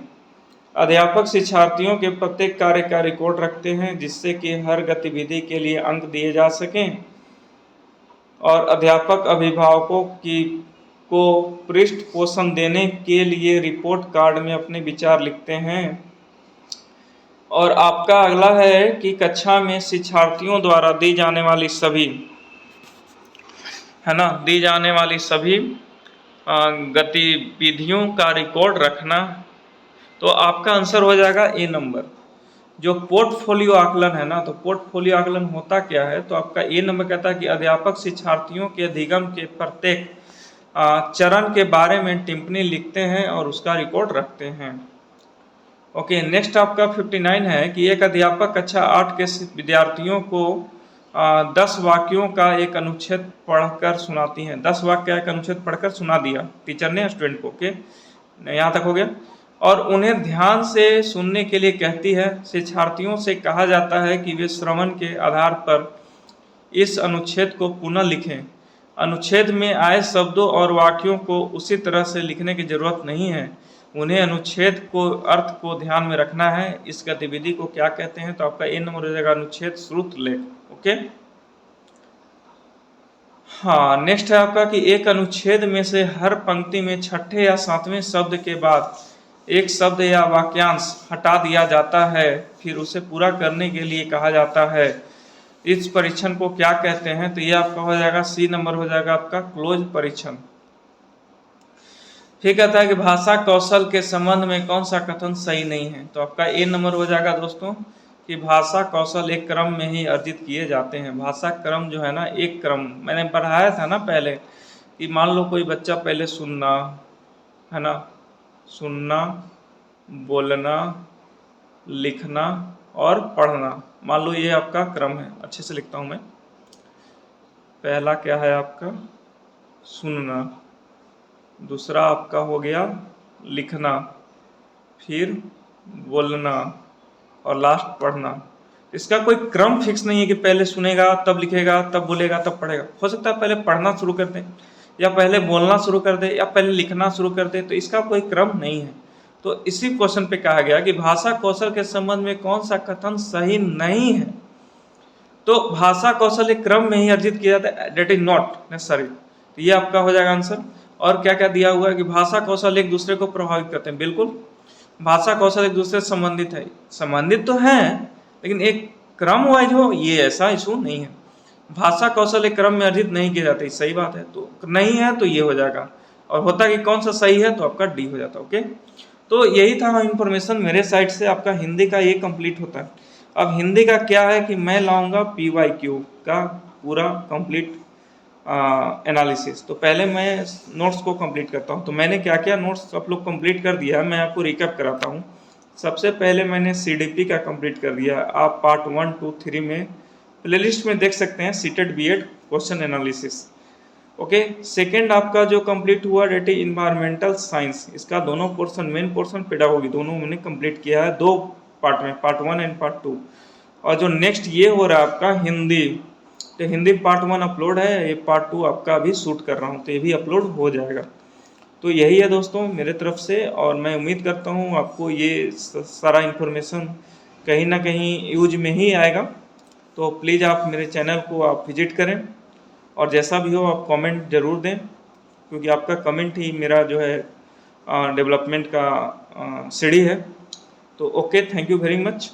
अध्यापक शिक्षार्थियों के प्रत्येक कार्य का रिकॉर्ड रखते हैं जिससे कि हर गतिविधि के लिए अंक दिए जा सकें और अध्यापक अभिभावकों को पृष्ठ पोषण देने के लिए रिपोर्ट कार्ड में अपने विचार लिखते हैं। और आपका अगला है कि कक्षा में शिक्षार्थियों द्वारा दी जाने वाली सभी गतिविधियों का रिकॉर्ड रखना। तो आपका आंसर हो जाएगा ए नंबर, जो पोर्टफोलियो आकलन है ना। तो पोर्टफोलियो आकलन होता क्या है? तो आपका ए नंबर कहता है कि अध्यापक शिक्षार्थियों के अधिगम के प्रत्येक चरण के बारे में टिप्पणी लिखते हैं और उसका रिकॉर्ड रखते हैं। ओके। नेक्स्ट आपका 59 है कि एक अध्यापक कक्षा 8 के विद्यार्थियों को 10 वाक्यों का एक अनुच्छेद पढ़कर सुनाती हैं। 10 वाक्य का एक अनुच्छेद पढ़कर सुना दिया टीचर ने स्टूडेंट को। ओके, यहाँ तक हो गया। और उन्हें ध्यान से सुनने के लिए कहती है। शिक्षार्थियों से कहा जाता है कि वे श्रवण के आधार पर इस अनुच्छेद को पुनः लिखें। अनुच्छेद में आए शब्दों और वाक्यों को उसी तरह से लिखने की जरूरत नहीं है, उन्हें अनुच्छेद को अर्थ को ध्यान में रखना है। इस गतिविधि को क्या कहते हैं? तो आपका ए नंबर हो जाएगा अनुच्छेद श्रुत लेख। ओके। हाँ, नेक्स्ट है आपका कि एक अनुच्छेद में से हर पंक्ति में छठे या सातवें शब्द के बाद एक शब्द या वाक्यांश हटा दिया जाता है, फिर उसे पूरा करने के लिए कहा जाता है। इस परीक्षण को क्या कहते हैं? तो ये आपका हो जाएगा सी नंबर हो जाएगा आपका क्लोज परीक्षण। फिर कहता है कि भाषा कौशल के संबंध में कौन सा कथन सही नहीं है? तो आपका ए नंबर हो जाएगा दोस्तों कि भाषा कौशल एक क्रम में ही अर्जित किए जाते हैं। भाषा क्रम जो है ना, एक क्रम मैंने पढ़ाया था ना पहले कि मान लो कोई बच्चा पहले सुनना, है ना, सुनना, बोलना, लिखना और पढ़ना, मान लो ये आपका क्रम है। अच्छे से लिखता हूँ मैं। पहला क्या है आपका? सुनना, दूसरा आपका हो गया लिखना, फिर बोलना और लास्ट पढ़ना। इसका कोई क्रम फिक्स नहीं है कि पहले सुनेगा तब लिखेगा तब बोलेगा तब पढ़ेगा। हो सकता है पहले पढ़ना शुरू कर दे या पहले बोलना शुरू कर दे या पहले लिखना शुरू कर दे, तो इसका कोई क्रम नहीं है। तो इसी क्वेश्चन पे कहा गया कि भाषा कौशल के संबंध में कौन सा कथन सही नहीं है। तो भाषा कौशल एक क्रम में ही अर्जित किया जाता है, डेट इज नॉट नेसेसरी। तो ये आपका हो जाएगा आंसर। और क्या क्या दिया हुआ है कि भाषा कौशल एक दूसरे को प्रभावित करते हैं। बिल्कुल, भाषा कौशल एक दूसरे से संबंधित है, संबंधित तो है लेकिन एक क्रम वाइज हो, ये ऐसा इशू नहीं है। भाषा कौशल एक क्रम में अर्जित नहीं किए जाते, सही बात है। तो नहीं है तो ये हो जाएगा, और होता कि कौन सा सही है तो आपका डी हो जाता। ओके, तो यही था इन्फॉर्मेशन मेरे साइड से। आपका हिंदी का ये कंप्लीट होता है। अब हिंदी का क्या है कि मैं लाऊंगा PYQ का पूरा कंप्लीट एनालिसिस। तो पहले मैं नोट्स को कंप्लीट करता हूँ। तो मैंने क्या क्या नोट्स आप लोग कंप्लीट कर दिया है, मैं आपको रिकैप कराता हूँ। सबसे पहले मैंने CDP का कंप्लीट कर दिया। आप पार्ट 1, 2, 3 में प्लेलिस्ट में देख सकते हैं, seated BEd question analysis. Okay, second आपका जो कंप्लीट हुआ डेट इज इन्वायरमेंटल साइंस, इसका दोनों पोर्शन, मेन पोर्शन, पेडागोगी, दोनों मैंने कंप्लीट किया है 2 पार्ट में, पार्ट 1 एंड पार्ट 2। और जो नेक्स्ट ये हो रहा है आपका हिंदी, तो हिंदी पार्ट 1 अपलोड है, ये पार्ट 2 आपका अभी शूट कर रहा हूँ, तो ये भी अपलोड हो जाएगा। तो यही है दोस्तों मेरे तरफ से, और मैं उम्मीद करता हूँ आपको ये सारा इन्फॉर्मेशन कहीं ना कहीं यूज में ही आएगा। तो प्लीज़ आप मेरे चैनल को आप विजिट करें, और जैसा भी हो आप कमेंट ज़रूर दें, क्योंकि आपका कमेंट ही मेरा जो है डेवलपमेंट का सीढ़ी है। तो okay, thank you very much.